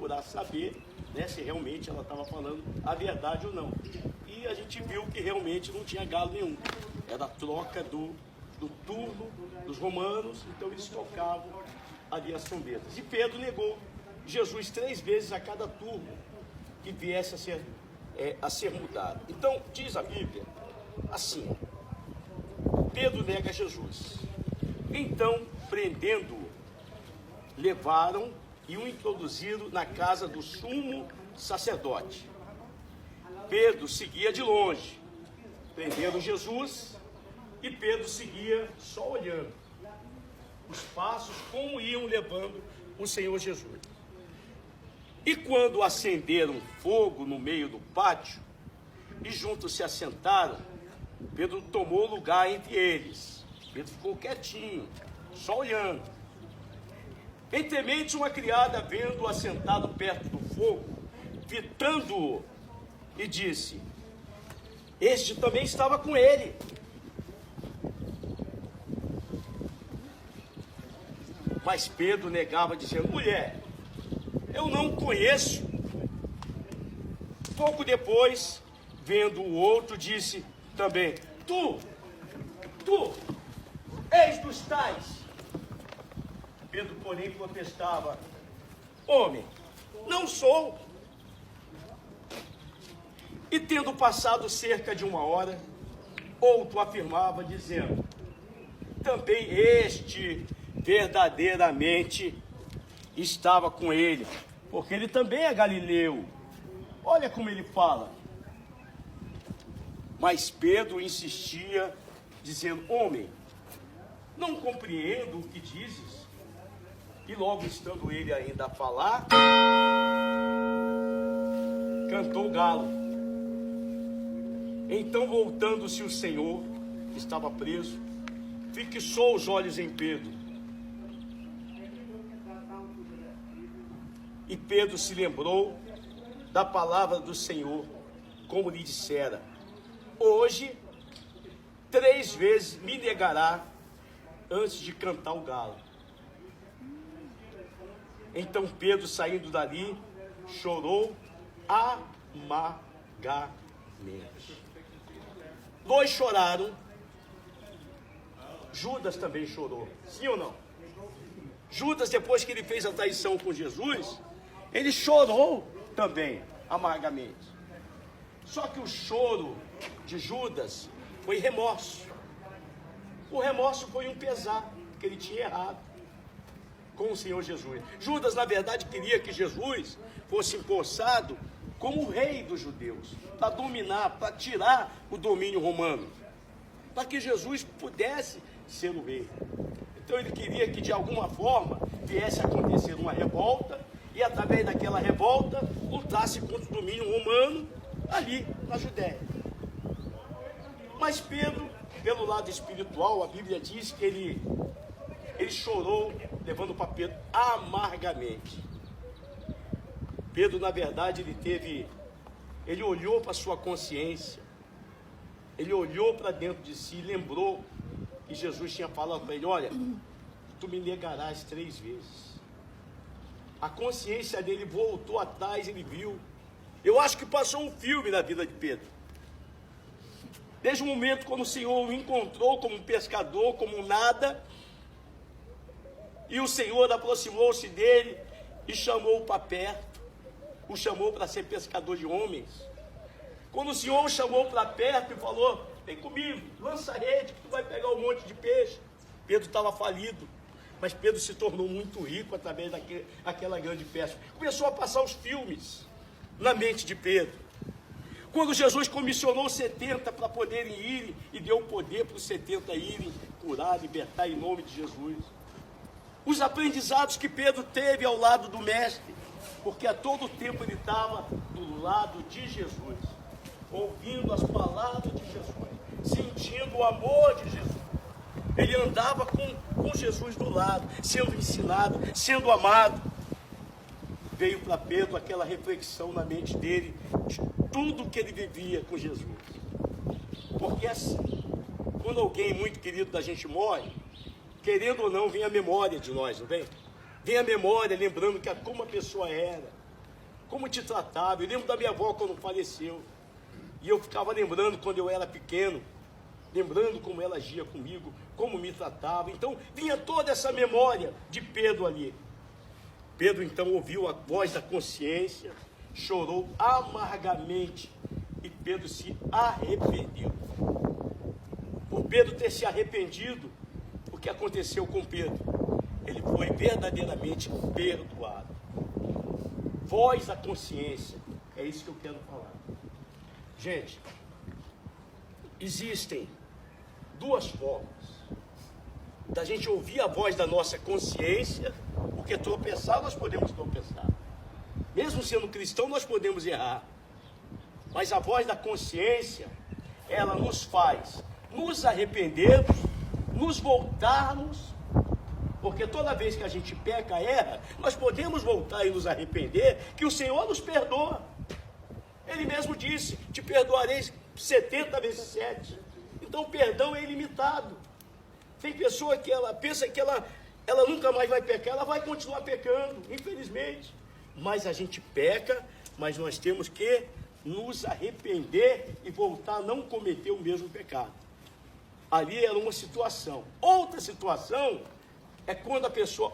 procurar saber, né, se realmente ela estava falando a verdade ou não. E a gente viu que realmente não tinha galo nenhum. Era a troca do turno dos romanos, então eles tocavam ali as trombetas. E Pedro negou Jesus 3 vezes a cada turno que viesse a ser mudado. Então, diz a Bíblia, assim, Pedro nega Jesus. Então, prendendo-o, levaram e o introduziram na casa do sumo sacerdote. Pedro seguia de longe, prenderam Jesus, e Pedro seguia só olhando os passos, como iam levando o Senhor Jesus. E quando acenderam fogo no meio do pátio, e juntos se assentaram, Pedro tomou lugar entre eles. Pedro ficou quietinho, só olhando. Entremente, uma criada, vendo-o assentado perto do fogo, fitando-o, e disse: este também estava com ele. Mas Pedro negava, dizendo: mulher, eu não o conheço. Pouco depois, vendo o outro, disse também: tu és dos tais. Pedro, porém, protestava: homem, não sou. E tendo passado cerca de 1 hora, outro afirmava, dizendo: também este verdadeiramente estava com ele, porque ele também é galileu. Olha como ele fala. Mas Pedro insistia, dizendo: homem, não compreendo o que dizes. E logo estando ele ainda a falar, cantou o galo. Então, voltando-se o Senhor, que estava preso, fixou os olhos em Pedro. E Pedro se lembrou da palavra do Senhor, como lhe dissera: hoje 3 vezes me negará antes de cantar o galo. Então Pedro, saindo dali, chorou amargamente. 2 choraram. Judas também chorou, sim ou não? Judas, depois que ele fez a traição com Jesus, ele chorou também amargamente. Só que o choro de Judas foi remorso. O remorso foi um pesar, porque ele tinha errado com o Senhor Jesus. Judas, na verdade, queria que Jesus fosse empossado como o rei dos judeus, para dominar, para tirar o domínio romano, para que Jesus pudesse ser o rei. Então ele queria que de alguma forma viesse a acontecer uma revolta, e através daquela revolta lutasse contra o domínio romano ali na Judéia. Mas Pedro, pelo lado espiritual, a Bíblia diz que ele chorou, levando para Pedro amargamente. Pedro, na verdade, ele olhou para a sua consciência, ele olhou para dentro de si, lembrou que Jesus tinha falado para ele: olha, tu me negarás 3 vezes. A consciência dele voltou atrás, ele viu. Eu acho que passou um filme na vida de Pedro. Desde o momento quando o Senhor o encontrou como um pescador, como um nada, e o Senhor aproximou-se dele e chamou-o para perto, o chamou para ser pescador de homens. Quando o Senhor o chamou para perto e falou: vem comigo, lança a rede que tu vai pegar um monte de peixe. Pedro estava falido, mas Pedro se tornou muito rico através daquela grande pesca. Começou a passar os filmes na mente de Pedro. Quando Jesus comissionou 70 para poderem ir, e deu poder para os 70 irem curar, libertar em nome de Jesus. Os aprendizados que Pedro teve ao lado do mestre, porque a todo tempo ele estava do lado de Jesus, ouvindo as palavras de Jesus, sentindo o amor de Jesus. Ele andava com Jesus do lado, sendo ensinado, sendo amado. Veio para Pedro aquela reflexão na mente dele, de tudo que ele vivia com Jesus. Porque assim, quando alguém muito querido da gente morre, querendo ou não, vem a memória de nós, não vem? Vem a memória, lembrando como a pessoa era. como te tratava. Eu lembro da minha avó quando faleceu. E eu ficava lembrando quando eu era pequeno, lembrando como ela agia comigo, como me tratava. Então vinha toda essa memória de Pedro ali. Pedro então ouviu a voz da consciência, chorou amargamente e Pedro se arrependeu. Por Pedro ter se arrependido, o que aconteceu com Pedro? Ele foi verdadeiramente perdoado. Voz da consciência, é isso que eu quero falar. Gente, existem duas formas da gente ouvir a voz da nossa consciência, porque tropeçar nós podemos tropeçar. Mesmo sendo cristão, nós podemos errar. Mas a voz da consciência, ela nos faz nos arrependermos, nos voltarmos, porque toda vez que a gente peca, erra, nós podemos voltar e nos arrepender, que o Senhor nos perdoa. Ele mesmo disse, te perdoarei 70 vezes 7. Então o perdão é ilimitado. Tem pessoa que ela pensa que ela nunca mais vai pecar, ela vai continuar pecando, infelizmente. Mas a gente peca, mas nós temos que nos arrepender e voltar a não cometer o mesmo pecado. Ali era uma situação. Outra situação é quando a pessoa